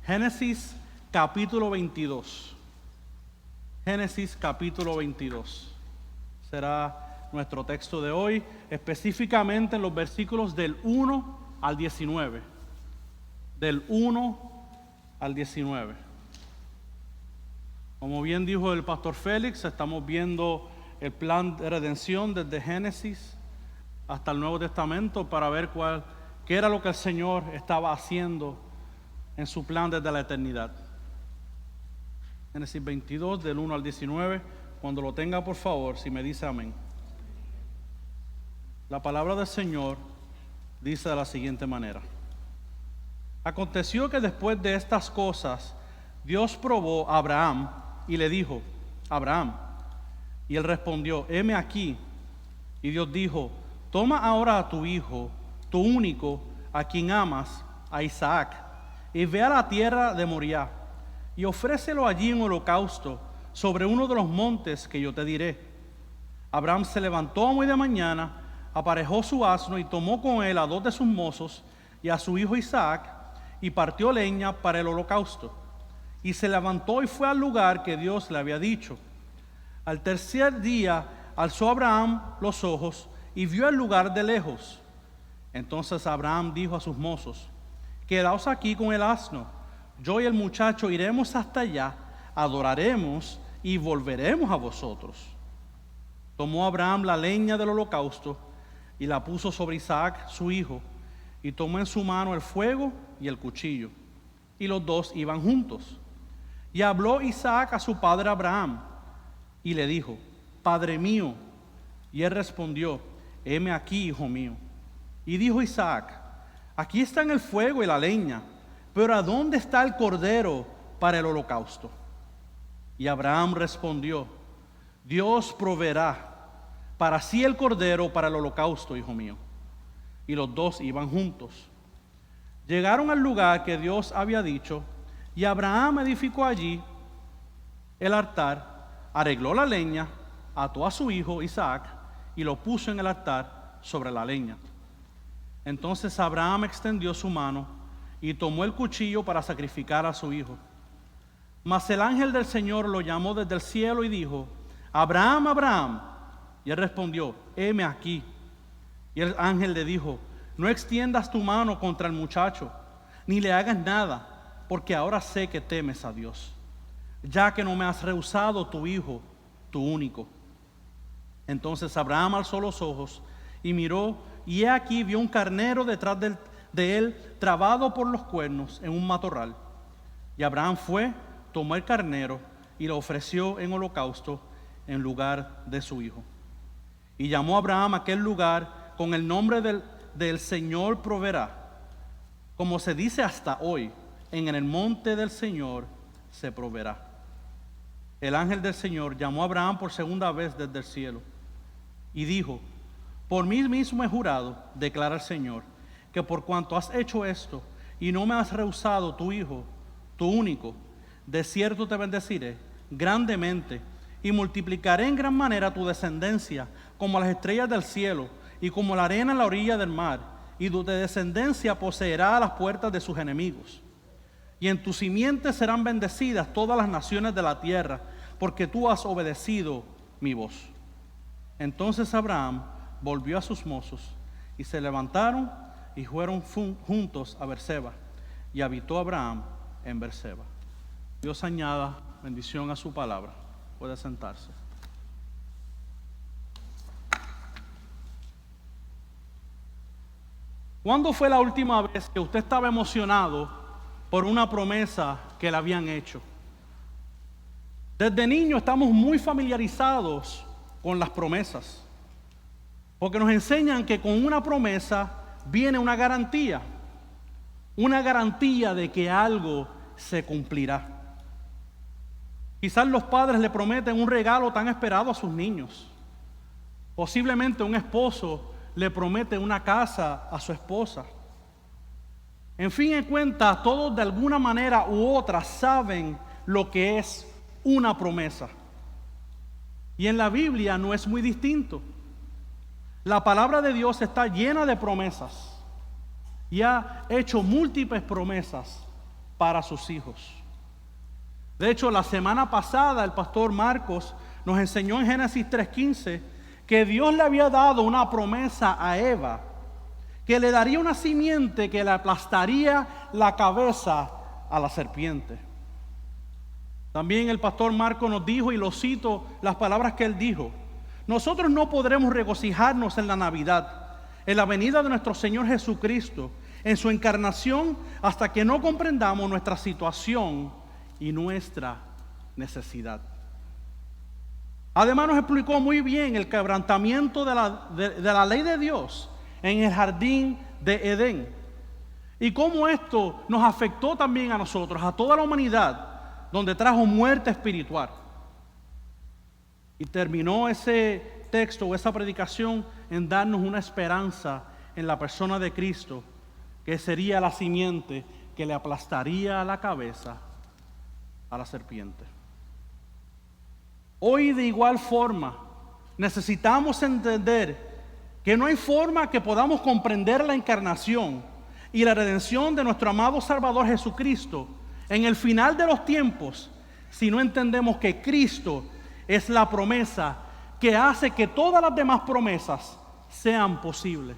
Génesis capítulo 22. Génesis capítulo 22 será nuestro texto de hoy, específicamente en los versículos del 1 al 19. Del 1 al 19. Como bien dijo el pastor Félix, estamos viendo el plan de redención desde Génesis hasta el Nuevo Testamento para ver qué era lo que el Señor estaba haciendo en su plan desde la eternidad. Génesis 22, del 1 al 19. Cuando lo tenga, por favor, si me dice amén. La palabra del Señor dice de la siguiente manera: Aconteció que después de estas cosas, Dios probó a Abraham y le dijo: Abraham. Y él respondió: heme aquí. Y Dios dijo: toma ahora a tu hijo, tu único, a quien amas, a Isaac, y ve a la tierra de Moriah, y ofrécelo allí en holocausto sobre uno de los montes que yo te diré. Abraham se levantó muy de mañana, aparejó su asno y tomó con él a 2 de sus mozos y a su hijo Isaac, y partió leña para el holocausto. Y se levantó y fue al lugar que Dios le había dicho. Al tercer día alzó Abraham los ojos y vio el lugar de lejos. Entonces Abraham dijo a sus mozos: quedaos aquí con el asno, yo y el muchacho iremos hasta allá, adoraremos y volveremos a vosotros. Tomó Abraham la leña del holocausto y la puso sobre Isaac su hijo, y tomó en su mano el fuego y el cuchillo, y los dos iban juntos. Y habló Isaac a su padre Abraham, y le dijo: Padre mío. Y él respondió: heme aquí, hijo mío. Y dijo Isaac: aquí están el fuego y la leña, pero ¿a dónde está el cordero para el holocausto? Y Abraham respondió: Dios proveerá para sí el cordero para el holocausto, hijo mío. Y los dos iban juntos. Llegaron al lugar que Dios había dicho, y Abraham edificó allí el altar, arregló la leña, ató a su hijo Isaac y lo puso en el altar sobre la leña. Entonces Abraham extendió su mano y tomó el cuchillo para sacrificar a su hijo. Mas el ángel del Señor lo llamó desde el cielo y dijo: Abraham, Abraham. Y él respondió: heme aquí. Y el ángel le dijo: no extiendas tu mano contra el muchacho, ni le hagas nada, porque ahora sé que temes a Dios, ya que no me has rehusado tu hijo, tu único. Entonces Abraham alzó los ojos y miró, y he aquí vio un carnero detrás de él, trabado por los cuernos en un matorral. Y Abraham fue, tomó el carnero y lo ofreció en holocausto en lugar de su hijo. Y llamó a Abraham aquel lugar con el nombre del Señor proveerá. Como se dice hasta hoy: en el monte del Señor se proveerá. El ángel del Señor llamó a Abraham por segunda vez desde el cielo y dijo: por mí mismo he jurado, declara el Señor, que por cuanto has hecho esto y no me has rehusado tu hijo, tu único, de cierto te bendeciré grandemente y multiplicaré en gran manera tu descendencia como las estrellas del cielo y como la arena en la orilla del mar, y tu descendencia poseerá las puertas de sus enemigos. Y en tu simiente serán bendecidas todas las naciones de la tierra, porque tú has obedecido mi voz. Entonces Abraham volvió a sus mozos, y se levantaron y fueron juntos a Berseba, y habitó Abraham en Berseba. Dios añada bendición a su palabra. Puede sentarse. ¿Cuándo fue la última vez que usted estaba emocionado por una promesa que le habían hecho? Desde niño estamos muy familiarizados con las promesas, porque nos enseñan que con una promesa viene una garantía de que algo se cumplirá. Quizás los padres le prometen un regalo tan esperado a sus niños. Posiblemente un esposo le promete una casa a su esposa. En fin de cuentas, todos de alguna manera u otra saben lo que es una promesa. Y en la Biblia no es muy distinto. La palabra de Dios está llena de promesas y ha hecho múltiples promesas para sus hijos. De hecho, la semana pasada el pastor Marcos nos enseñó en Génesis 3:15 que Dios le había dado una promesa a Eva, que le daría una simiente que le aplastaría la cabeza a la serpiente. También el pastor Marcos nos dijo, y lo cito, las palabras que él dijo: nosotros no podremos regocijarnos en la Navidad, en la venida de nuestro Señor Jesucristo, en su encarnación, hasta que no comprendamos nuestra situación y nuestra necesidad. Además nos explicó muy bien el quebrantamiento de la ley de Dios en el jardín de Edén, y cómo esto nos afectó también a nosotros, a toda la humanidad, donde trajo muerte espiritual. Y terminó ese texto o esa predicación en darnos una esperanza en la persona de Cristo, que sería la simiente que le aplastaría la cabeza a la serpiente. Hoy, de igual forma, necesitamos entender que no hay forma que podamos comprender la encarnación y la redención de nuestro amado Salvador Jesucristo en el final de los tiempos si no entendemos que Cristo es la promesa que hace que todas las demás promesas sean posibles.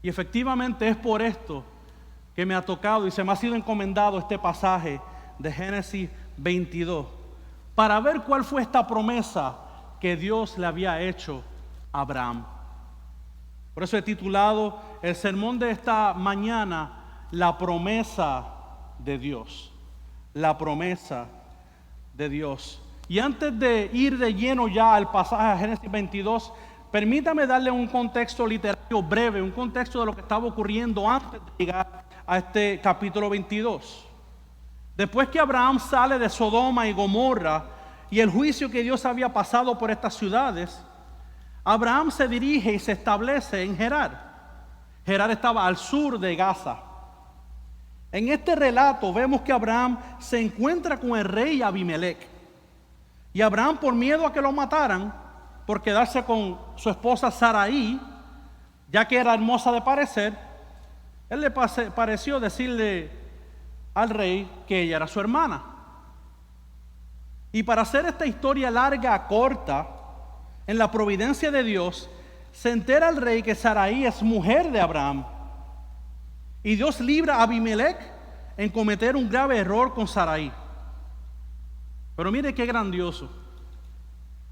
Y efectivamente es por esto que me ha tocado y se me ha sido encomendado este pasaje de Génesis 22, para ver cuál fue esta promesa que Dios le había hecho a Abraham. Por eso he titulado el sermón de esta mañana: la promesa de Dios. La promesa de Dios. Y antes de ir de lleno ya al pasaje de Génesis 22, permítame darle un contexto literario breve, un contexto de lo que estaba ocurriendo antes de llegar a este capítulo 22. Después que Abraham sale de Sodoma y Gomorra y el juicio que Dios había pasado por estas ciudades, Abraham se dirige y se establece en Gerar. Gerar estaba al sur de Gaza. En este relato vemos que Abraham se encuentra con el rey Abimelec. Y Abraham, por miedo a que lo mataran, por quedarse con su esposa Sarai, ya que era hermosa de parecer, él le pareció decirle al rey que ella era su hermana. Y para hacer esta historia larga, corta, en la providencia de Dios, se entera el rey que Sarai es mujer de Abraham. Y Dios libra a Abimelec en cometer un grave error con Sarai. Pero mire qué grandioso.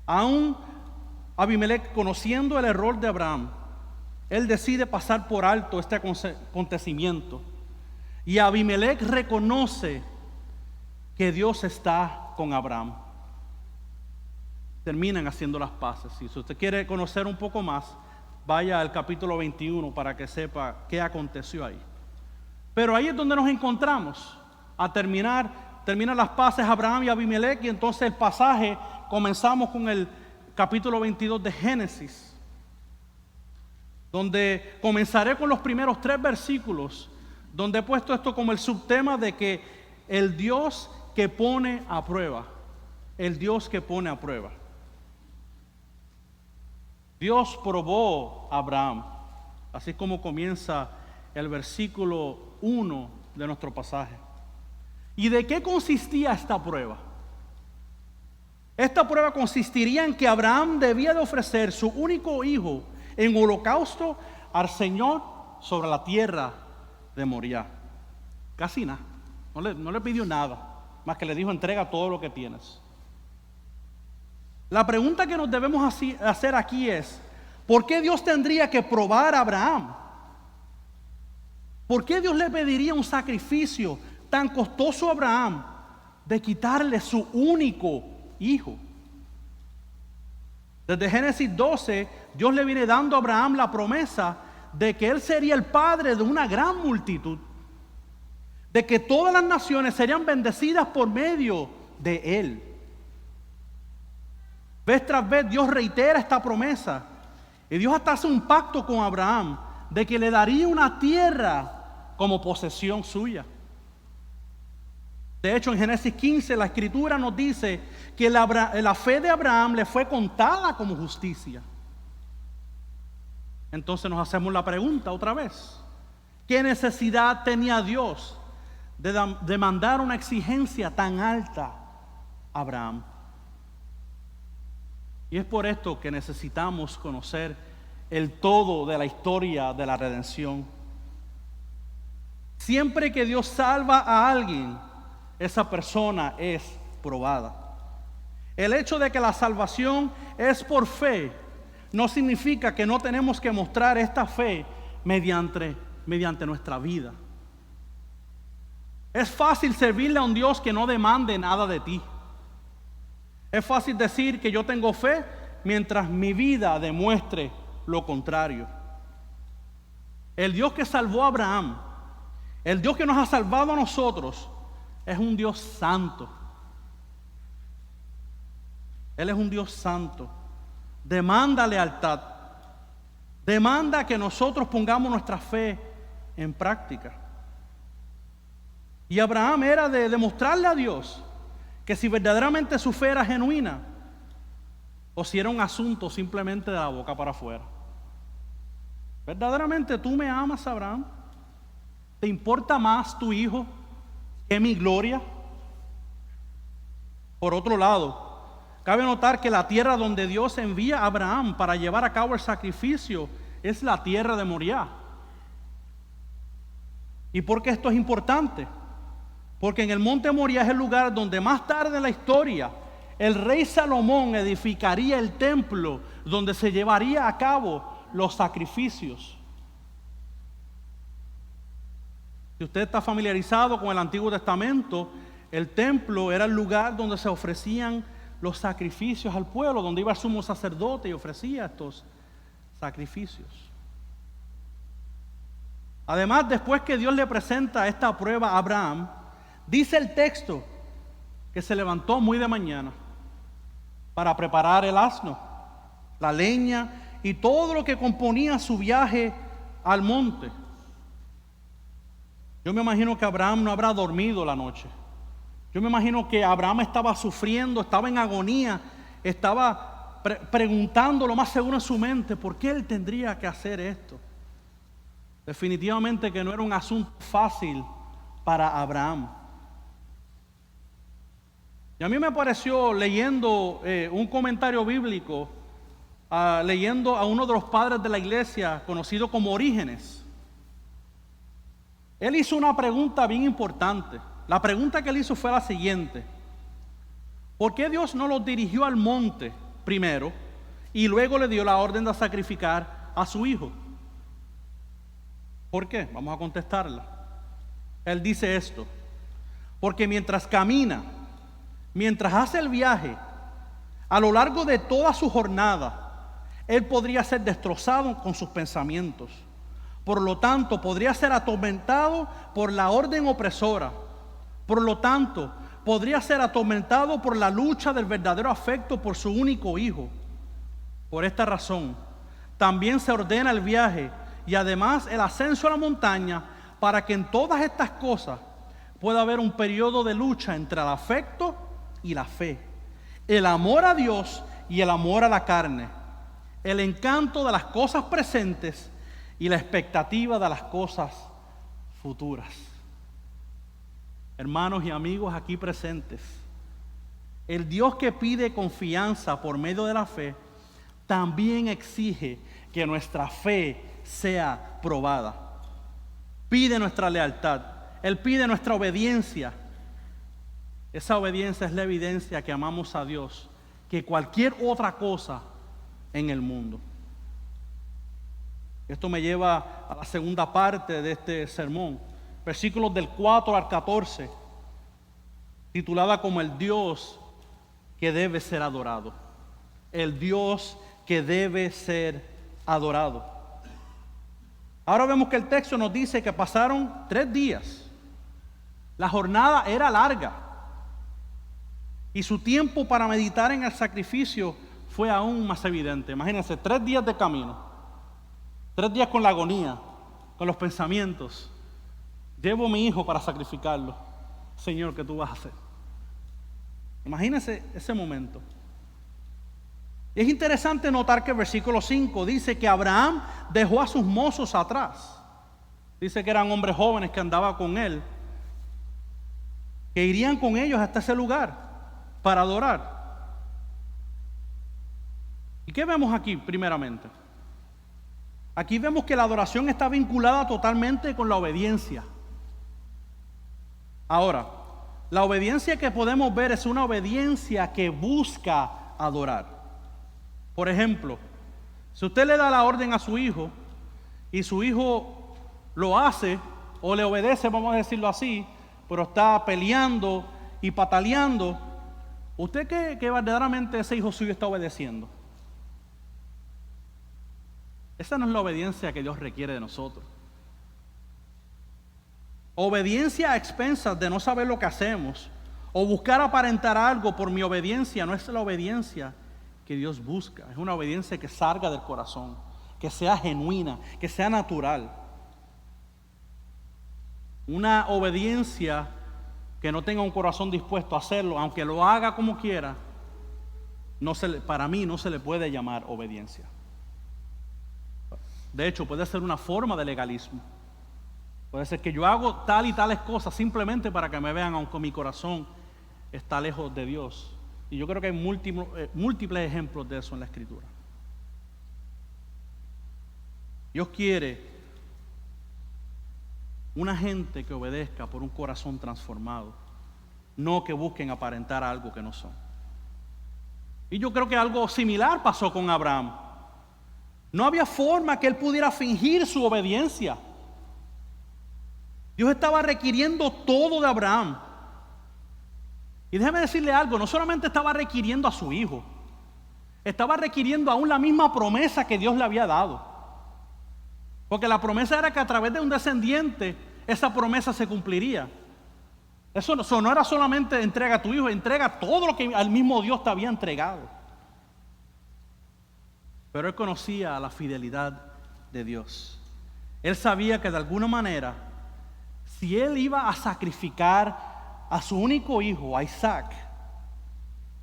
Aún Abimelec, conociendo el error de Abraham, él decide pasar por alto este acontecimiento. Y Abimelec reconoce que Dios está con Abraham. Terminan haciendo las paces. Y si usted quiere conocer un poco más, vaya al capítulo 21 para que sepa qué aconteció ahí. Pero ahí es donde nos encontramos. Terminan las paces Abraham y Abimelec, y entonces el pasaje, comenzamos con el capítulo 22 de Génesis, donde comenzaré con los primeros 3 versículos, donde he puesto esto como el subtema de que el Dios que pone a prueba, el Dios que pone a prueba. Dios probó a Abraham, así como comienza el versículo 1 de nuestro pasaje. ¿Y de qué consistía esta prueba? Esta prueba consistiría en que Abraham debía de ofrecer su único hijo en holocausto al Señor sobre la tierra de Moriah. Casi nada, no le pidió nada, más que le dijo: entrega todo lo que tienes. La pregunta que nos debemos hacer aquí es: ¿por qué Dios tendría que probar a Abraham? ¿Por qué Dios le pediría un sacrificio tan costoso a Abraham de quitarle su único hijo? Desde Génesis 12, Dios le viene dando a Abraham la promesa de que él sería el padre de una gran multitud, de que todas las naciones serían bendecidas por medio de él. Vez tras vez Dios reitera esta promesa, y Dios hasta hace un pacto con Abraham de que le daría una tierra como posesión suya. De hecho, en Génesis 15 la Escritura nos dice que la fe de Abraham le fue contada como justicia. Entonces nos hacemos la pregunta otra vez: ¿qué necesidad tenía Dios de demandar una exigencia tan alta a Abraham. Y es por esto que necesitamos conocer el todo de la historia de la redención. Siempre que Dios salva a alguien, esa persona es probada. El hecho de que la salvación es por fe no significa que no tenemos que mostrar esta fe mediante nuestra vida. Es fácil servirle a un Dios que no demande nada de ti. Es fácil decir que yo tengo fe mientras mi vida demuestre lo contrario. El Dios que salvó a Abraham, el Dios que nos ha salvado a nosotros, es un Dios santo. Él es un Dios santo. Demanda lealtad. Demanda que nosotros pongamos nuestra fe en práctica. Y Abraham era de demostrarle a Dios que si verdaderamente su fe era genuina o si era un asunto simplemente de la boca para afuera. ¿Verdaderamente tú me amas, Abraham? ¿Te importa más tu hijo que mi gloria? Por otro lado, cabe notar que la tierra donde Dios envía a Abraham para llevar a cabo el sacrificio es la tierra de Moriah. ¿Y por qué esto es importante? Porque en el monte Moriah es el lugar donde más tarde en la historia el rey Salomón edificaría el templo donde se llevaría a cabo los sacrificios. Si usted está familiarizado con el Antiguo Testamento, el templo era el lugar donde se ofrecían los sacrificios al pueblo, donde iba el sumo sacerdote y ofrecía estos sacrificios. Además, después que Dios le presenta esta prueba a Abraham, dice el texto que se levantó muy de mañana para preparar el asno, la leña y todo lo que componía su viaje al monte. Yo me imagino que Abraham no habrá dormido la noche. Yo me imagino que Abraham estaba sufriendo, estaba en agonía, estaba preguntando lo más seguro en su mente, ¿por qué él tendría que hacer esto? Definitivamente que no era un asunto fácil para Abraham. Y a mí me pareció, leyendo un comentario bíblico, leyendo a uno de los padres de la iglesia, conocido como Orígenes. Él hizo una pregunta bien importante. La pregunta que él hizo fue la siguiente: ¿por qué Dios no los dirigió al monte primero y luego le dio la orden de sacrificar a su hijo? ¿Por qué? Vamos a contestarla. Él dice esto: porque mientras camina, mientras hace el viaje, a lo largo de toda su jornada, él podría ser destrozado con sus pensamientos. Por lo tanto, podría ser atormentado por la orden opresora. Por lo tanto, podría ser atormentado por la lucha del verdadero afecto por su único hijo. Por esta razón, también se ordena el viaje y además el ascenso a la montaña para que en todas estas cosas pueda haber un periodo de lucha entre el afecto y la fe, el amor a Dios y el amor a la carne, el encanto de las cosas presentes y la expectativa de las cosas futuras. Hermanos y amigos aquí presentes, el Dios que pide confianza por medio de la fe también exige que nuestra fe sea probada. Pide nuestra lealtad, Él pide nuestra obediencia. Esa obediencia es la evidencia que amamos a Dios que cualquier otra cosa en el mundo. Esto me lleva a la segunda parte de este sermón, versículos del 4 al 14, titulada como el Dios que debe ser adorado. El Dios que debe ser adorado. Ahora vemos que el texto nos dice que pasaron 3 días. La jornada era larga y su tiempo para meditar en el sacrificio fue aún más evidente. Imagínense, 3 días de camino, 3 días con la agonía, con los pensamientos. Llevo a mi hijo para sacrificarlo. Señor, ¿qué tú vas a hacer? Imagínense ese momento. Es interesante notar que el versículo 5 dice que Abraham dejó a sus mozos atrás. Dice que eran hombres jóvenes que andaban con él. que irían con ellos hasta ese lugar para adorar. ¿Y qué vemos aquí primeramente? Aquí vemos que la adoración está vinculada totalmente con la obediencia. Ahora, la obediencia que podemos ver es una obediencia que busca adorar. Por ejemplo, si usted le da la orden a su hijo y su hijo lo hace o le obedece, vamos a decirlo así, pero está peleando y pataleando, ¿usted cree que verdaderamente ese hijo suyo está obedeciendo? Esa no es la obediencia que Dios requiere de nosotros. Obediencia a expensas de no saber lo que hacemos o buscar aparentar algo por mi obediencia no es la obediencia que Dios busca. Es una obediencia que salga del corazón, que sea genuina, que sea natural. Una obediencia que no tenga un corazón dispuesto a hacerlo, aunque lo haga como quiera, para mí no se le puede llamar obediencia. De hecho, puede ser una forma de legalismo. Puede ser que yo hago tal y tales cosas simplemente para que me vean, aunque mi corazón está lejos de Dios. Y yo creo que hay múltiples ejemplos de eso en la Escritura. Dios quiere una gente que obedezca por un corazón transformado, no que busquen aparentar algo que no son. Y yo creo que algo similar pasó con Abraham. No había forma que él pudiera fingir su obediencia. Dios estaba requiriendo todo de Abraham. Y déjeme decirle algo, no solamente estaba requiriendo a su hijo, estaba requiriendo aún la misma promesa que Dios le había dado. Porque la promesa era que a través de un descendiente, esa promesa se cumpliría. Eso no era solamente entrega a tu hijo, entrega todo lo que al mismo Dios te había entregado. Pero él conocía la fidelidad de Dios. Él sabía que de alguna manera, si él iba a sacrificar a su único hijo, a Isaac,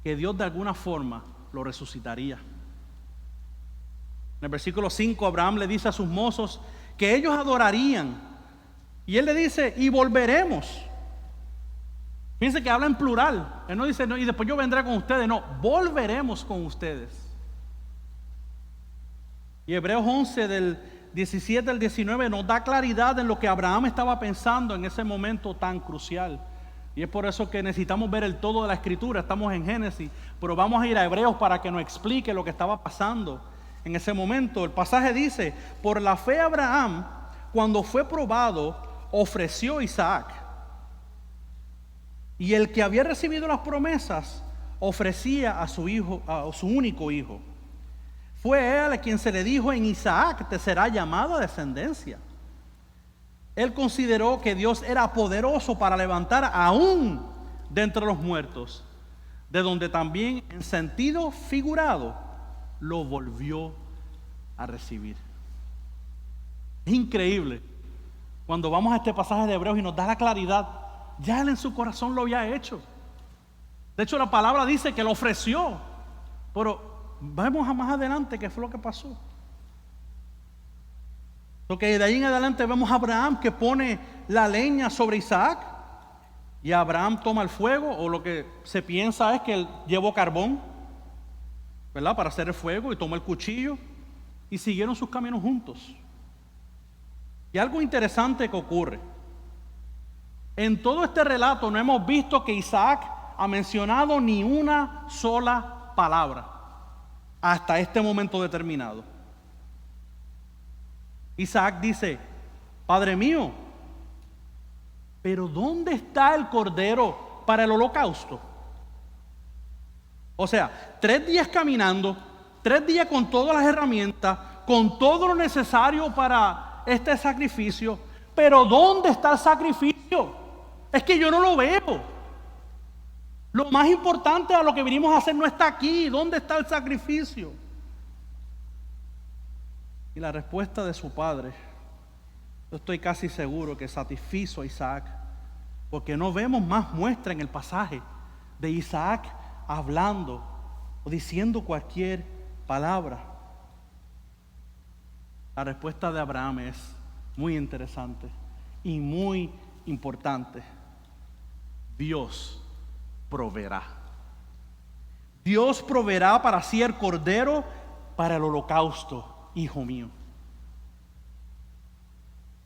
que Dios de alguna forma lo resucitaría. En el versículo 5, Abraham le dice a sus mozos que ellos adorarían. Y él le dice, y volveremos. Fíjense que habla en plural. Él no dice, no, y después yo vendré con ustedes. No, volveremos con ustedes. Y Hebreos 11 del 17 al 19 nos da claridad en lo que Abraham estaba pensando en ese momento tan crucial. Y es por eso que necesitamos ver el todo de la Escritura. Estamos en Génesis, pero vamos a ir a Hebreos para que nos explique lo que estaba pasando en ese momento. El pasaje dice, por la fe Abraham, cuando fue probado, ofreció a Isaac. Y el que había recibido las promesas, ofrecía a su hijo, a su único hijo. Fue él a quien se le dijo, en Isaac te será llamada descendencia. Él consideró que Dios era poderoso para levantar aún de entre los muertos, de donde también en sentido figurado lo volvió a recibir. Es increíble cuando vamos a este pasaje de Hebreos y nos da la claridad. Ya él en su corazón lo había hecho. De hecho, la palabra dice que lo ofreció, pero vemos a más adelante qué fue lo que pasó. Porque de ahí en adelante vemos a Abraham que pone la leña sobre Isaac, y Abraham toma el fuego, o lo que se piensa es que él llevó carbón, ¿verdad?, para hacer el fuego, y tomó el cuchillo y siguieron sus caminos juntos. Y algo interesante que ocurre en todo este relato, no hemos visto que Isaac ha mencionado ni una sola palabra hasta este momento determinado. Isaac dice, Padre mío, pero ¿dónde está el cordero para el holocausto? O sea, 3 días caminando, 3 días con todas las herramientas, con todo lo necesario para este sacrificio, pero ¿dónde está el sacrificio? Es que yo no lo veo. Lo más importante a lo que vinimos a hacer no está aquí. ¿Dónde está el sacrificio? Y la respuesta de su padre, yo estoy casi seguro que satisfizo a Isaac, porque no vemos más muestra en el pasaje de Isaac hablando o diciendo cualquier palabra. La respuesta de Abraham es muy interesante y muy importante. Dios proveerá. Dios proveerá para sí el cordero para el holocausto, hijo mío.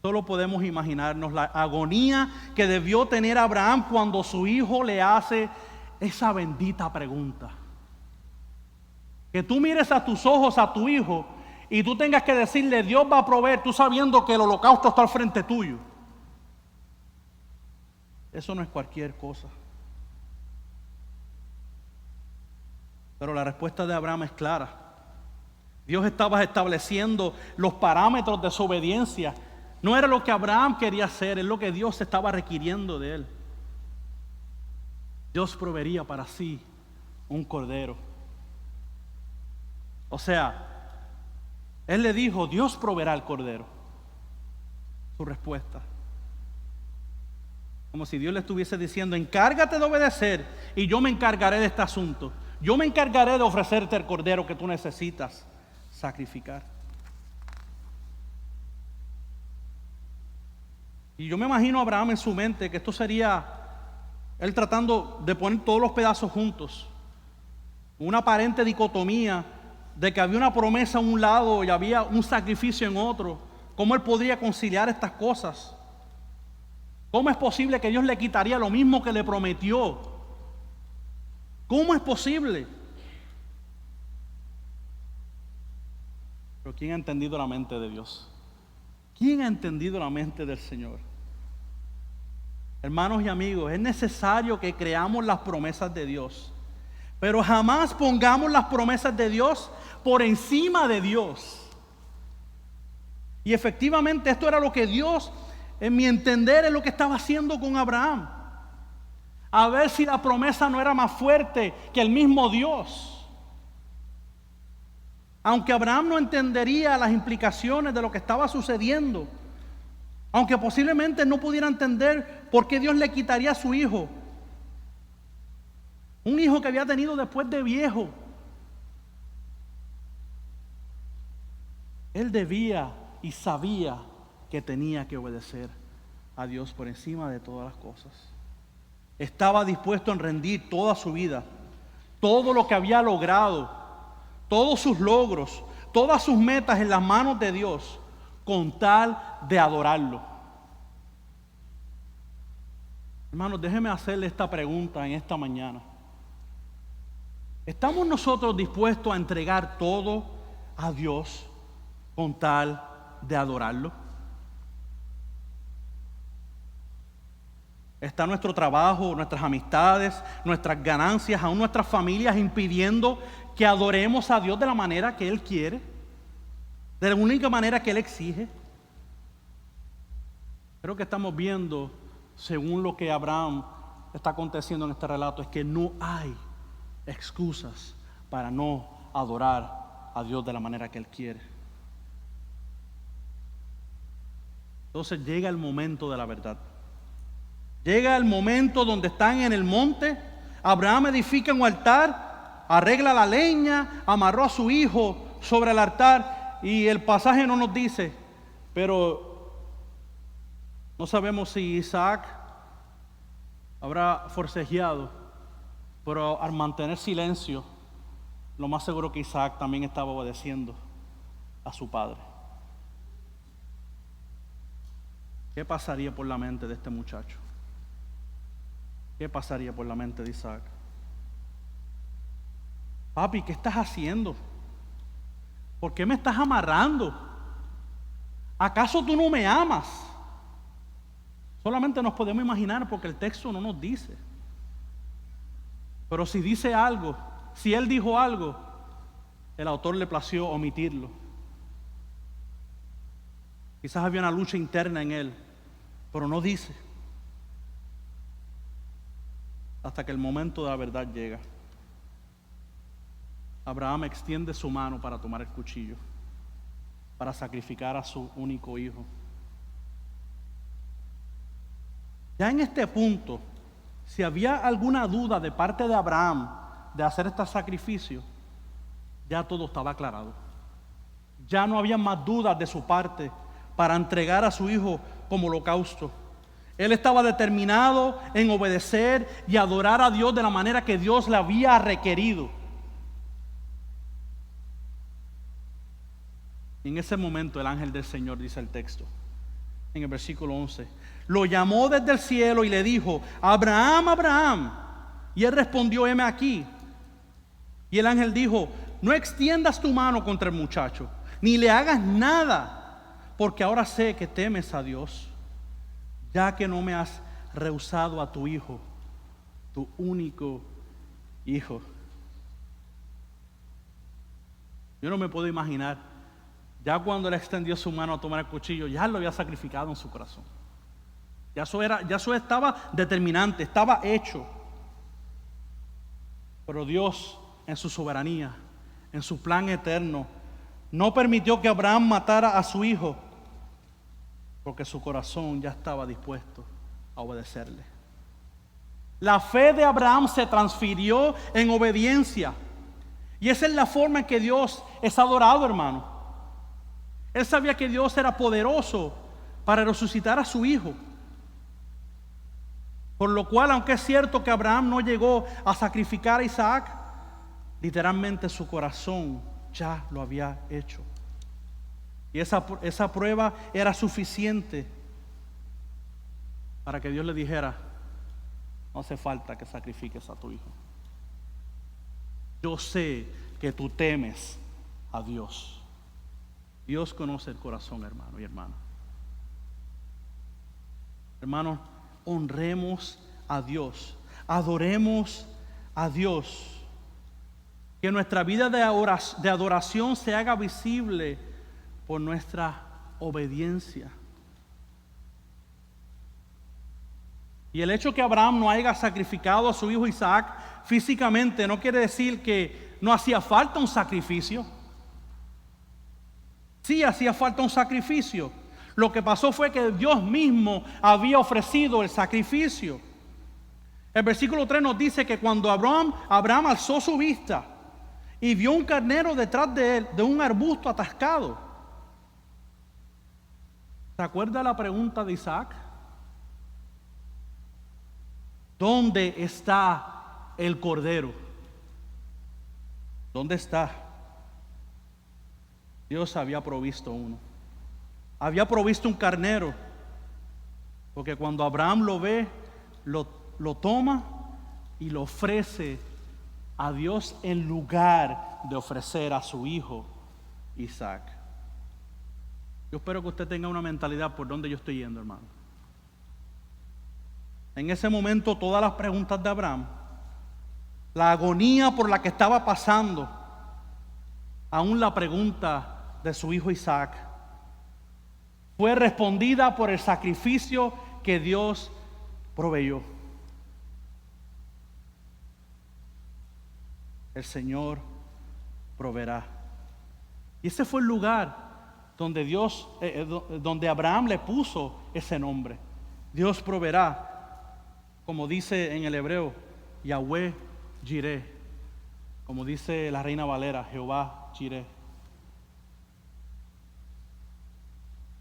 Solo podemos imaginarnos la agonía que debió tener Abraham cuando su hijo le hace esa bendita pregunta. Que tú mires a tus ojos a tu hijo y tú tengas que decirle, Dios va a proveer, tú sabiendo que el holocausto está al frente tuyo. Eso no es cualquier cosa. Pero la respuesta de Abraham es clara. Dios estaba estableciendo los parámetros de su obediencia. No era lo que Abraham quería hacer, es lo que Dios estaba requiriendo de él. Dios proveería para sí un cordero. O sea, él le dijo, Dios proveerá el cordero. Su respuesta. Como si Dios le estuviese diciendo, encárgate de obedecer y yo me encargaré de este asunto. Yo me encargaré de ofrecerte el cordero que tú necesitas sacrificar. Y yo me imagino a Abraham en su mente que esto sería él tratando de poner todos los pedazos juntos. Una aparente dicotomía de que había una promesa a un lado y había un sacrificio en otro. ¿Cómo él podría conciliar estas cosas? ¿Cómo es posible que Dios le quitaría lo mismo que le prometió? ¿Cómo es posible? Pero ¿quién ha entendido la mente de Dios? ¿Quién ha entendido la mente del Señor? Hermanos y amigos, es necesario que creamos las promesas de Dios, pero jamás pongamos las promesas de Dios por encima de Dios. Y efectivamente esto era lo que Dios, en mi entender, es lo que estaba haciendo con Abraham. A ver si la promesa no era más fuerte que el mismo Dios. Aunque Abraham no entendería las implicaciones de lo que estaba sucediendo, aunque posiblemente no pudiera entender por qué Dios le quitaría a su hijo, un hijo que había tenido después de viejo, él debía y sabía que tenía que obedecer a Dios por encima de todas las cosas. Estaba dispuesto a rendir toda su vida, todo lo que había logrado, todos sus logros, todas sus metas en las manos de Dios, con tal de adorarlo. Hermanos, déjenme hacerle esta pregunta en esta mañana. ¿Estamos nosotros dispuestos a entregar todo a Dios con tal de adorarlo? ¿Está nuestro trabajo, nuestras amistades, nuestras ganancias, aún nuestras familias impidiendo que adoremos a Dios de la manera que Él quiere? De la única manera que Él exige. Creo que estamos viendo, según lo que Abraham está aconteciendo en este relato, es que no hay excusas para no adorar a Dios de la manera que Él quiere. Entonces llega el momento de la verdad. Llega el momento donde están en el monte. Abraham edifica un altar, arregla la leña, amarró a su hijo sobre el altar, y el pasaje no nos dice, pero no sabemos si Isaac habrá forcejeado, pero al mantener silencio, lo más seguro que Isaac también estaba obedeciendo a su padre. ¿Qué pasaría por la mente de este muchacho? ¿Qué pasaría por la mente de Isaac? Papi, ¿qué estás haciendo? ¿Por qué me estás amarrando? ¿Acaso tú no me amas? Solamente nos podemos imaginar porque el texto no nos dice. Pero si dice algo, si él dijo algo, el autor le plació omitirlo. Quizás había una lucha interna en él, pero no dice. Hasta que el momento de la verdad llega. Abraham extiende su mano para tomar el cuchillo, para sacrificar a su único hijo. Ya en este punto, si había alguna duda de parte de Abraham de hacer este sacrificio, ya todo estaba aclarado. Ya no había más dudas de su parte para entregar a su hijo como holocausto. Él estaba determinado en obedecer y adorar a Dios de la manera que Dios le había requerido. Y en ese momento el ángel del Señor, dice el texto, en el versículo 11, lo llamó desde el cielo y le dijo: Abraham, Abraham. Y él respondió: heme aquí. Y el ángel dijo: no extiendas tu mano contra el muchacho, ni le hagas nada, porque ahora sé que temes a Dios, ya que no me has rehusado a tu hijo, tu único hijo. Yo no me puedo imaginar, ya cuando él extendió su mano a tomar el cuchillo, ya lo había sacrificado en su corazón. Ya eso estaba determinante, estaba hecho. Pero Dios, en su soberanía, en su plan eterno, no permitió que Abraham matara a su hijo, porque su corazón ya estaba dispuesto a obedecerle. La fe de Abraham se transfirió en obediencia. Y esa es la forma en que Dios es adorado, hermano. Él sabía que Dios era poderoso para resucitar a su hijo. Por lo cual, aunque es cierto que Abraham no llegó a sacrificar a Isaac, literalmente su corazón ya lo había hecho. Y esa prueba era suficiente para que Dios le dijera: no hace falta que sacrifiques a tu hijo. Yo sé que tú temes a Dios. Dios conoce el corazón, hermano y hermana. Hermanos, honremos a Dios, adoremos a Dios. Que nuestra vida de adoración se haga visible por nuestra obediencia. Y el hecho que Abraham no haya sacrificado a su hijo Isaac físicamente no quiere decir que no hacía falta un sacrificio. Sí hacía falta un sacrificio. Lo que pasó fue que Dios mismo había ofrecido el sacrificio. El versículo 3 nos dice que cuando Abraham alzó su vista y vio un carnero detrás de él, de un arbusto atascado. ¿Se acuerda la pregunta de Isaac? ¿Dónde está el cordero? ¿Dónde está? Dios había provisto uno. Había provisto un carnero. Porque cuando Abraham lo ve, lo toma y lo ofrece a Dios en lugar de ofrecer a su hijo Isaac. Yo espero que usted tenga una mentalidad por donde yo estoy yendo, hermano. En ese momento todas las preguntas de Abraham, la agonía por la que estaba pasando, aún la pregunta de su hijo Isaac, fue respondida por el sacrificio que Dios proveyó. El Señor proveerá. Y ese fue el lugar donde Abraham le puso ese nombre. Dios proveerá. Como dice en el hebreo, Yahweh Jireh. Como dice la Reina Valera, Jehová Jireh.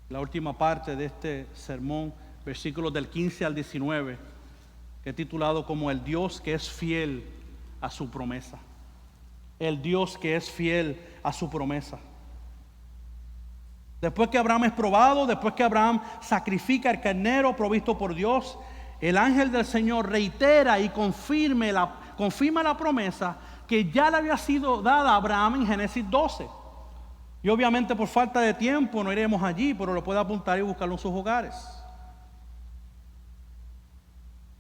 La última parte de este sermón, versículos del 15 al 19, que he titulado como el Dios que es fiel a su promesa. El Dios que es fiel a su promesa. Después que Abraham es probado, después que Abraham sacrifica el carnero provisto por Dios, el ángel del Señor reitera y confirma la promesa que ya le había sido dada a Abraham en Génesis 12. Y obviamente por falta de tiempo no iremos allí, pero lo puede apuntar y buscarlo en sus hogares.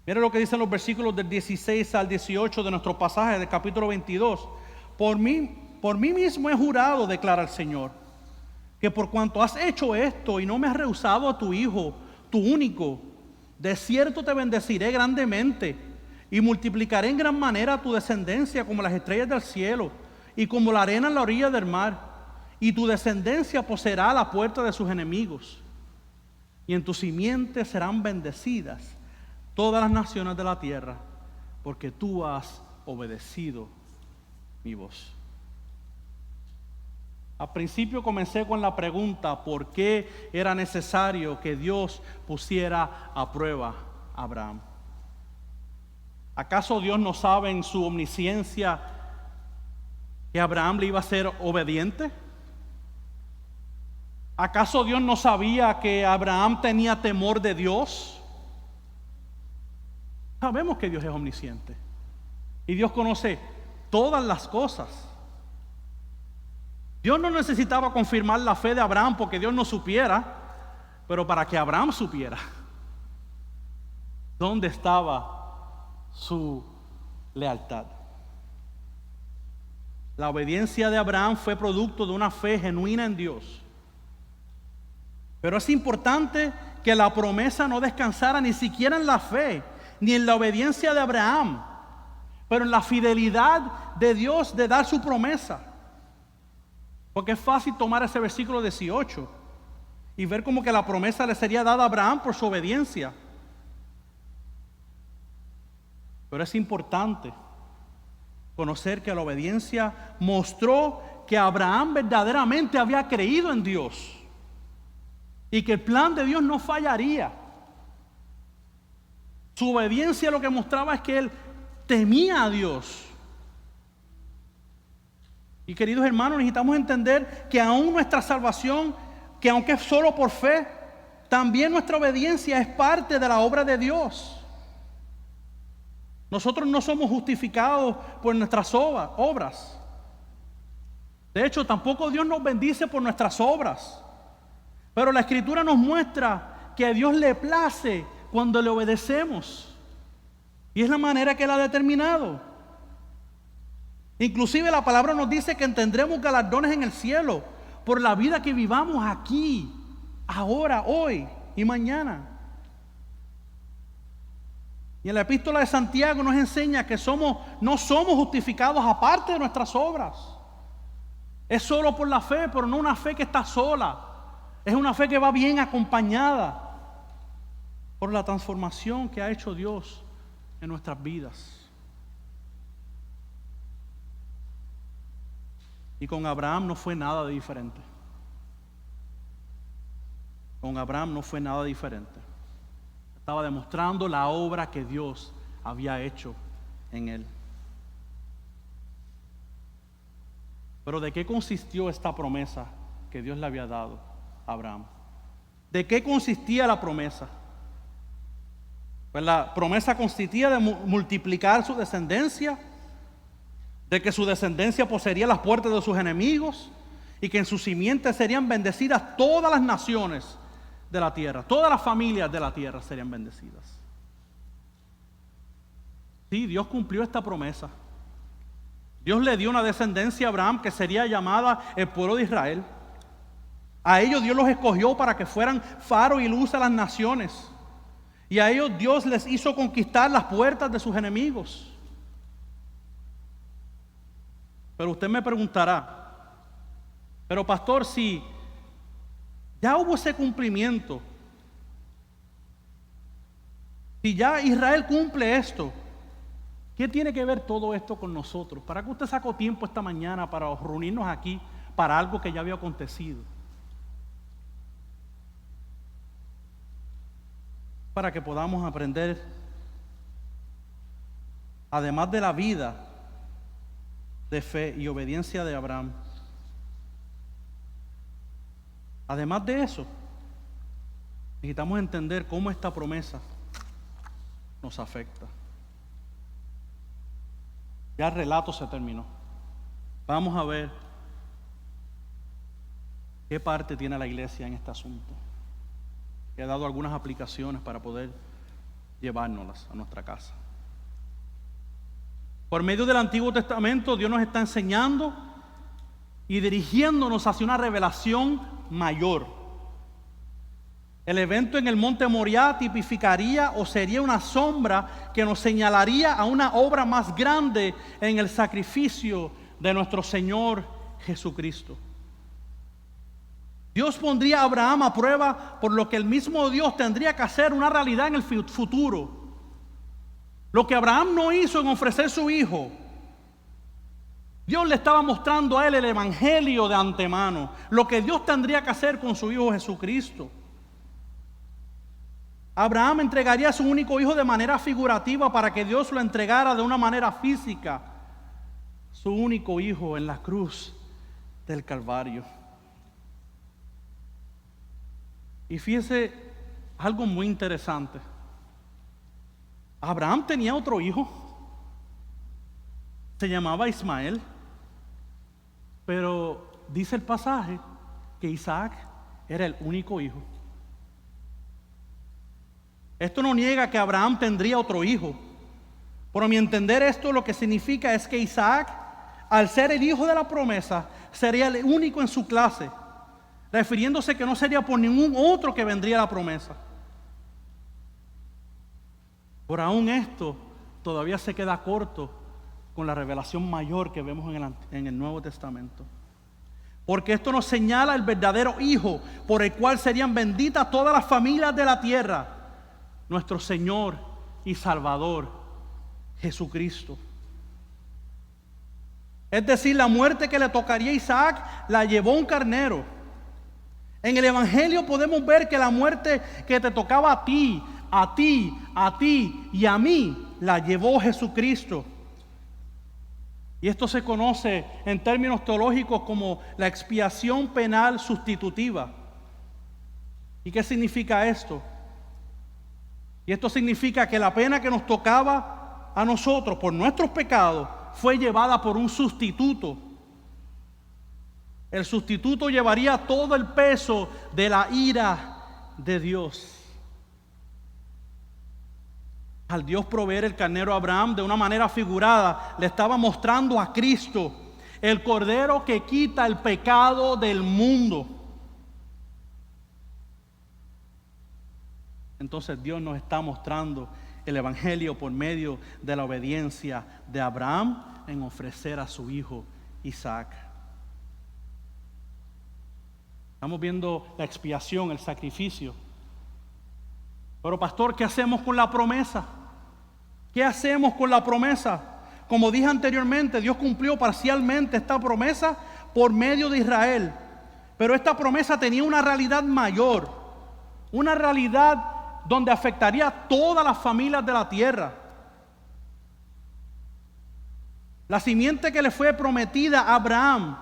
Mire lo que dicen los versículos del 16 al 18 de nuestro pasaje del capítulo 22. Por mí mismo he jurado, declara el Señor, que por cuanto has hecho esto y no me has rehusado a tu hijo, tu único, de cierto te bendeciré grandemente y multiplicaré en gran manera tu descendencia como las estrellas del cielo y como la arena en la orilla del mar. Y tu descendencia poseerá la puerta de sus enemigos. Y en tu simiente serán bendecidas todas las naciones de la tierra, porque tú has obedecido mi voz. Al principio comencé con la pregunta, ¿por qué era necesario que Dios pusiera a prueba a Abraham? ¿Acaso Dios no sabe en su omnisciencia que Abraham le iba a ser obediente? ¿Acaso Dios no sabía que Abraham tenía temor de Dios? Sabemos que Dios es omnisciente y Dios conoce todas las cosas. Dios no necesitaba confirmar la fe de Abraham porque Dios no supiera, pero para que Abraham supiera dónde estaba su lealtad. La obediencia de Abraham fue producto de una fe genuina en Dios. Pero es importante que la promesa no descansara ni siquiera en la fe, ni en la obediencia de Abraham, pero en la fidelidad de Dios de dar su promesa. Porque es fácil tomar ese versículo 18 y ver como que la promesa le sería dada a Abraham por su obediencia. Pero es importante conocer que la obediencia mostró que Abraham verdaderamente había creído en Dios y que el plan de Dios no fallaría. Su obediencia lo que mostraba es que él temía a Dios. Y queridos hermanos, necesitamos entender que aún nuestra salvación, que aunque es solo por fe, también nuestra obediencia es parte de la obra de Dios. Nosotros no somos justificados por nuestras obras. De hecho, tampoco Dios nos bendice por nuestras obras. Pero la Escritura nos muestra que a Dios le place cuando le obedecemos. Y es la manera que Él ha determinado. Inclusive la palabra nos dice que tendremos galardones en el cielo por la vida que vivamos aquí, ahora, hoy y mañana. Y en la epístola de Santiago nos enseña que no somos justificados aparte de nuestras obras. Es solo por la fe, pero no una fe que está sola. Es una fe que va bien acompañada por la transformación que ha hecho Dios en nuestras vidas. Y con Abraham no fue nada diferente. Con Abraham no fue nada diferente. Estaba demostrando la obra que Dios había hecho en él. Pero ¿de qué consistió esta promesa que Dios le había dado a Abraham? ¿De qué consistía la promesa? Pues la promesa consistía de multiplicar su descendencia, de que su descendencia poseería las puertas de sus enemigos y que en su simiente serían bendecidas todas las naciones de la tierra, todas las familias de la tierra serían bendecidas. Sí, Dios cumplió esta promesa. Dios le dio una descendencia a Abraham que sería llamada el pueblo de Israel. A ellos Dios los escogió para que fueran faro y luz a las naciones. Y a ellos Dios les hizo conquistar las puertas de sus enemigos. Pero usted me preguntará, pero pastor, si ya hubo ese cumplimiento, si ya Israel cumple esto, ¿qué tiene que ver todo esto con nosotros? ¿Para qué usted sacó tiempo esta mañana para reunirnos aquí para algo que ya había acontecido? Para que podamos aprender, además de la vida de fe y obediencia de Abraham, además de eso, necesitamos entender cómo esta promesa nos afecta. Ya el relato se terminó. Vamos a ver qué parte tiene la iglesia en este asunto. He dado algunas aplicaciones para poder llevárnoslas a nuestra casa. Por medio del Antiguo Testamento, Dios nos está enseñando y dirigiéndonos hacia una revelación mayor. El evento en el monte Moriah tipificaría o sería una sombra que nos señalaría a una obra más grande en el sacrificio de nuestro Señor Jesucristo. Dios pondría a Abraham a prueba por lo que el mismo Dios tendría que hacer una realidad en el futuro. Lo que Abraham no hizo en ofrecer su hijo, Dios le estaba mostrando a él el evangelio de antemano, lo que Dios tendría que hacer con su Hijo Jesucristo. Abraham entregaría a su único hijo de manera figurativa para que Dios lo entregara de una manera física, su único hijo en la cruz del Calvario. Y fíjese algo muy interesante. Abraham tenía otro hijo, se llamaba Ismael, pero dice el pasaje que Isaac era el único hijo. Esto no niega que Abraham tendría otro hijo, pero a mi entender esto lo que significa es que Isaac, al ser el hijo de la promesa, sería el único en su clase, refiriéndose que no sería por ningún otro que vendría la promesa. Por aún esto todavía se queda corto con la revelación mayor que vemos en el Nuevo Testamento. Porque esto nos señala el verdadero hijo por el cual serían benditas todas las familias de la tierra, nuestro Señor y Salvador, Jesucristo. Es decir, la muerte que le tocaría a Isaac la llevó un carnero. En el Evangelio podemos ver que la muerte que te tocaba a ti y a mí, la llevó Jesucristo. Y esto se conoce en términos teológicos como la expiación penal sustitutiva. ¿Y qué significa esto? Y esto significa que la pena que nos tocaba a nosotros por nuestros pecados fue llevada por un sustituto. El sustituto llevaría todo el peso de la ira de Dios. Al Dios proveer el carnero a Abraham de una manera figurada, le estaba mostrando a Cristo, el Cordero que quita el pecado del mundo. Entonces Dios nos está mostrando el Evangelio por medio de la obediencia de Abraham en ofrecer a su hijo Isaac. Estamos viendo la expiación, el sacrificio. Pero pastor, ¿qué hacemos con la promesa? ¿Qué hacemos con la promesa? Como dije anteriormente, Dios cumplió parcialmente esta promesa por medio de Israel. Pero esta promesa tenía una realidad mayor, una realidad donde afectaría a todas las familias de la tierra. La simiente que le fue prometida a Abraham,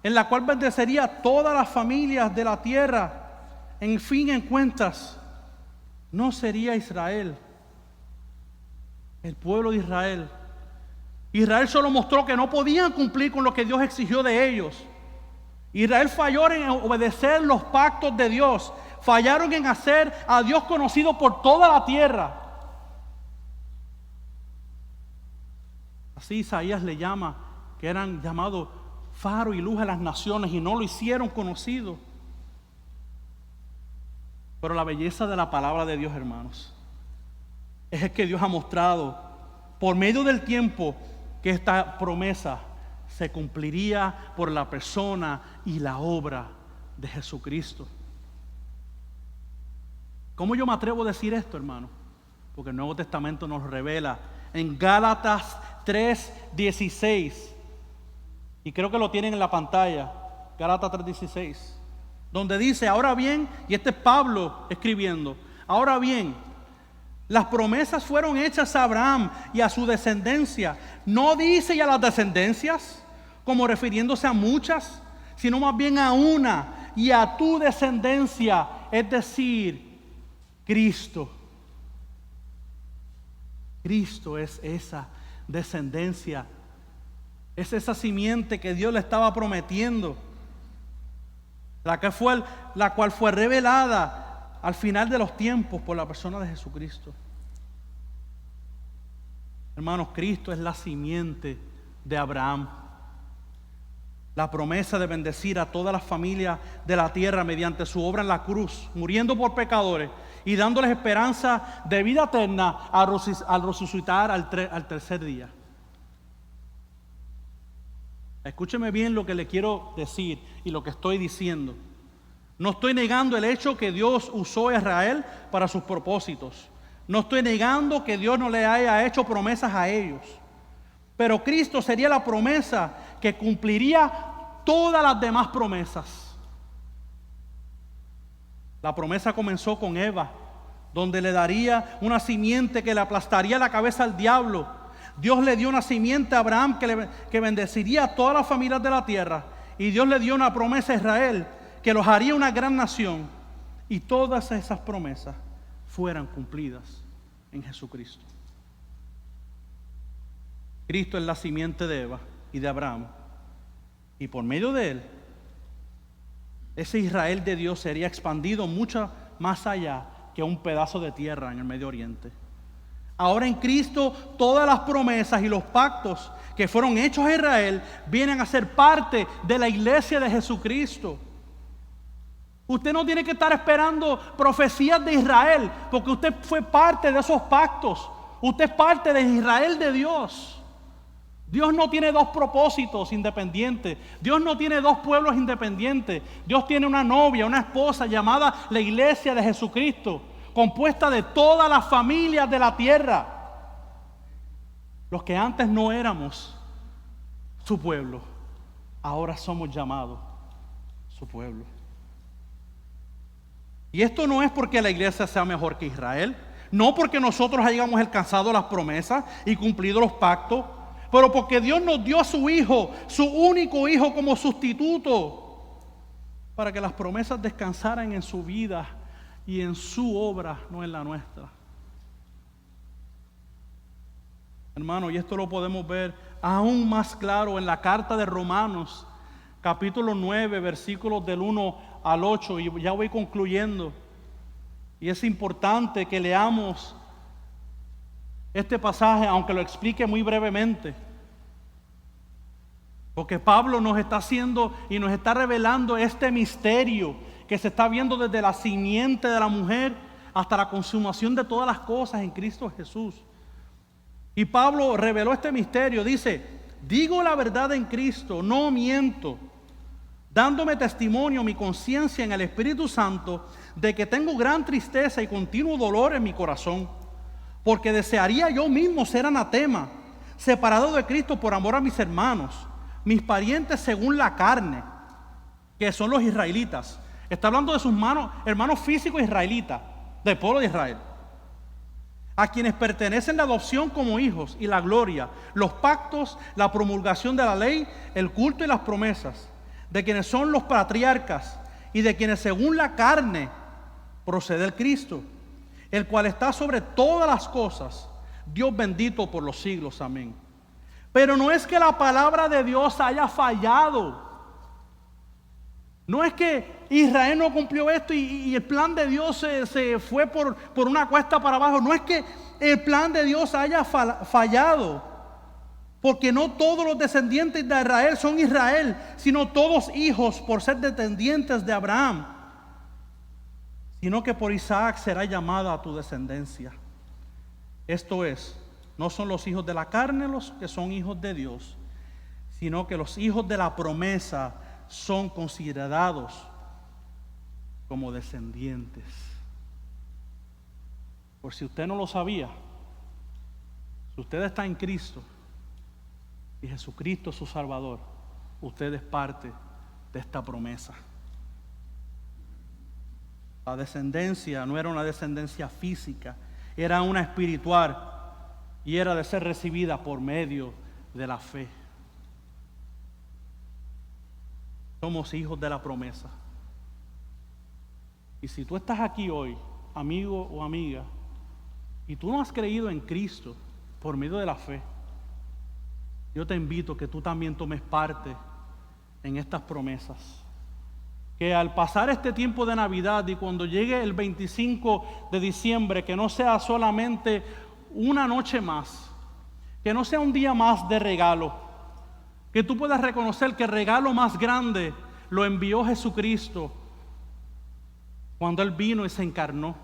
en la cual bendecería a todas las familias de la tierra, en fin, en cuentas, no sería Israel, el pueblo de Israel. Israel solo mostró que no podían cumplir con lo que Dios exigió de ellos. Israel falló en obedecer los pactos de Dios. Fallaron en hacer a Dios conocido por toda la tierra. Así Isaías le llama, que eran llamados faro y luz a las naciones, y no lo hicieron conocido. Pero la belleza de la palabra de Dios, hermanos, es que Dios ha mostrado por medio del tiempo que esta promesa se cumpliría por la persona y la obra de Jesucristo. ¿Cómo yo me atrevo a decir esto, hermano? Porque el Nuevo Testamento nos revela en Gálatas 3:16, y creo que lo tienen en la pantalla, Gálatas 3:16, donde dice, ahora bien, y este es Pablo escribiendo, ahora bien, las promesas fueron hechas a Abraham y a su descendencia. No dice ya las descendencias, como refiriéndose a muchas, sino más bien a una, y a tu descendencia, es decir, Cristo. Cristo es esa descendencia, es esa simiente que Dios le estaba prometiendo, la cual fue revelada al final de los tiempos por la persona de Jesucristo. Hermanos, Cristo es la simiente de Abraham. La promesa de bendecir a todas las familias de la tierra mediante su obra en la cruz, muriendo por pecadores y dándoles esperanza de vida eterna al resucitar al tercer día. Escúcheme bien lo que le quiero decir y lo que estoy diciendo. No estoy negando el hecho que Dios usó a Israel para sus propósitos. No estoy negando que Dios no le haya hecho promesas a ellos. Pero Cristo sería la promesa que cumpliría todas las demás promesas. La promesa comenzó con Eva, donde le daría una simiente que le aplastaría la cabeza al diablo. Dios le dio una simiente a Abraham que bendeciría a todas las familias de la tierra. Y Dios le dio una promesa a Israel que los haría una gran nación. Y todas esas promesas fueran cumplidas en Jesucristo. Cristo es la simiente de Eva y de Abraham. Y por medio de él, ese Israel de Dios sería expandido mucho más allá que un pedazo de tierra en el Medio Oriente. Ahora en Cristo todas las promesas y los pactos que fueron hechos a Israel vienen a ser parte de la iglesia de Jesucristo. Usted no tiene que estar esperando profecías de Israel, porque usted fue parte de esos pactos. Usted es parte de Israel de Dios. Dios no tiene dos propósitos independientes. Dios no tiene dos pueblos independientes. Dios tiene una novia, una esposa llamada la iglesia de Jesucristo, compuesta de todas las familias de la tierra. Los que antes no éramos su pueblo, ahora somos llamados su pueblo. Y esto no es porque la iglesia sea mejor que Israel, no porque nosotros hayamos alcanzado las promesas y cumplido los pactos, pero porque Dios nos dio a su Hijo, su único Hijo, como sustituto, para que las promesas descansaran en su vida y en su obra, no en la nuestra. Hermano, y esto lo podemos ver aún más claro en la carta de Romanos, capítulo 9, versículos del 1 al 8, y ya voy concluyendo. Y es importante que leamos este pasaje, aunque lo explique muy brevemente, porque Pablo nos está haciendo y nos está revelando este misterio que se está viendo desde la simiente de la mujer hasta la consumación de todas las cosas en Cristo Jesús. Y Pablo reveló este misterio, dice: digo la verdad en Cristo, no miento, dándome testimonio mi conciencia en el Espíritu Santo de que tengo gran tristeza y continuo dolor en mi corazón, porque desearía yo mismo ser anatema, separado de Cristo por amor a mis hermanos, mis parientes según la carne, que son los israelitas. Está hablando de sus hermanos físicos israelitas, del pueblo de Israel, a quienes pertenecen la adopción como hijos y la gloria, los pactos, la promulgación de la ley, el culto y las promesas, de quienes son los patriarcas y de quienes según la carne procede el Cristo, el cual está sobre todas las cosas, Dios bendito por los siglos, amén. Pero no es que la palabra de Dios haya fallado. No es que Israel no cumplió esto y el plan de Dios se fue por una cuesta para abajo. No es que el plan de Dios haya fallado, porque no todos los descendientes de Israel son Israel, sino todos hijos por ser descendientes de Abraham, sino que por Isaac será llamada tu descendencia. Esto es, no son los hijos de la carne los que son hijos de Dios, sino que los hijos de la promesa son considerados como descendientes. Por si usted no lo sabía, si usted está en Cristo y Jesucristo es su Salvador, usted es parte de esta promesa. La descendencia no era una descendencia física, era una espiritual, y era de ser recibida por medio de la fe. Somos hijos de la promesa. Y si tú estás aquí hoy, amigo o amiga, y tú no has creído en Cristo por medio de la fe, yo te invito a que tú también tomes parte en estas promesas. Que al pasar este tiempo de Navidad y cuando llegue el 25 de diciembre, que no sea solamente una noche más, que no sea un día más de regalo, que tú puedas reconocer que el regalo más grande lo envió Jesucristo cuando Él vino y se encarnó.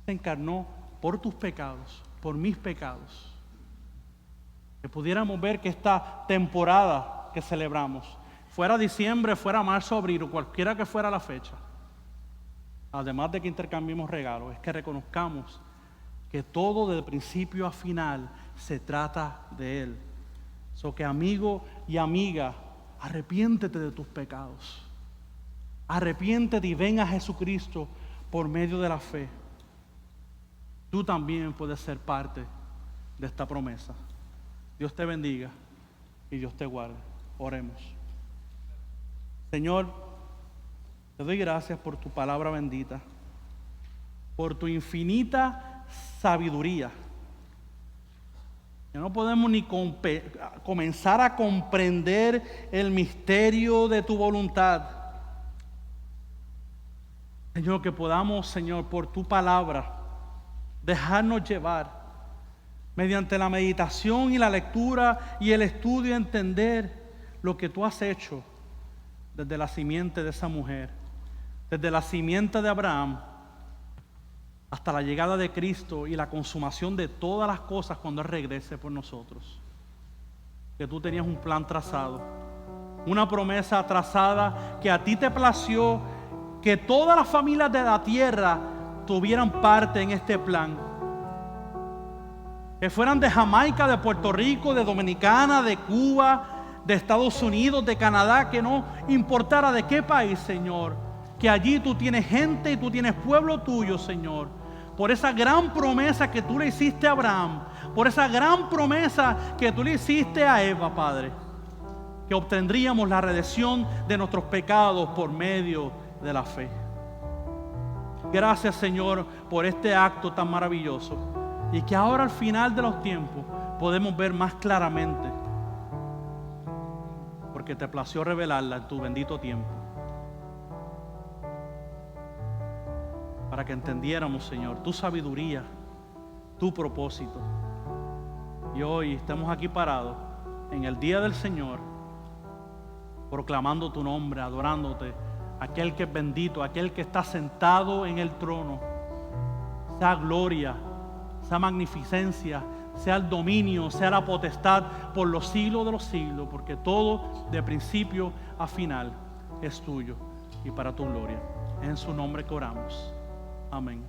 Se encarnó por tus pecados, por mis pecados. Que pudiéramos ver que esta temporada que celebramos, fuera diciembre, fuera marzo, abril o cualquiera que fuera la fecha, además de que intercambiemos regalos, es que reconozcamos que todo de principio a final se trata de Él. So que amigo y amiga, arrepiéntete de tus pecados. Arrepiéntete y ven a Jesucristo por medio de la fe. Tú también puedes ser parte de esta promesa. Dios te bendiga y Dios te guarde. Oremos. Señor, te doy gracias por tu palabra bendita, por tu infinita sabiduría. Que no podemos ni comenzar a comprender el misterio de tu voluntad. Señor, que podamos, Señor, por tu palabra, dejarnos llevar mediante la meditación y la lectura y el estudio, entender lo que tú has hecho desde la simiente de esa mujer, desde la simiente de Abraham hasta la llegada de Cristo y la consumación de todas las cosas cuando Él regrese por nosotros. Que tú tenías un plan trazado, una promesa trazada, que a ti te plació que todas las familias de la tierra tuvieran parte en este plan. Que fueran de Jamaica, de Puerto Rico, de Dominicana, de Cuba, de Estados Unidos, de Canadá, que no importara de qué país, Señor, que allí tú tienes gente y tú tienes pueblo tuyo, Señor, por esa gran promesa que tú le hiciste a Abraham, por esa gran promesa que tú le hiciste a Eva, Padre, que obtendríamos la redención de nuestros pecados por medio de la fe. Gracias, Señor, por este acto tan maravilloso, y que ahora al final de los tiempos podemos ver más claramente, porque te plació revelarla en tu bendito tiempo, para que entendiéramos, Señor, tu sabiduría, tu propósito. Y hoy estamos aquí parados en el día del Señor, proclamando tu nombre, adorándote, aquel que es bendito, aquel que está sentado en el trono. Sea gloria, sea magnificencia, sea el dominio, sea la potestad por los siglos de los siglos, porque todo de principio a final es tuyo y para tu gloria. En su nombre que oramos. Amén.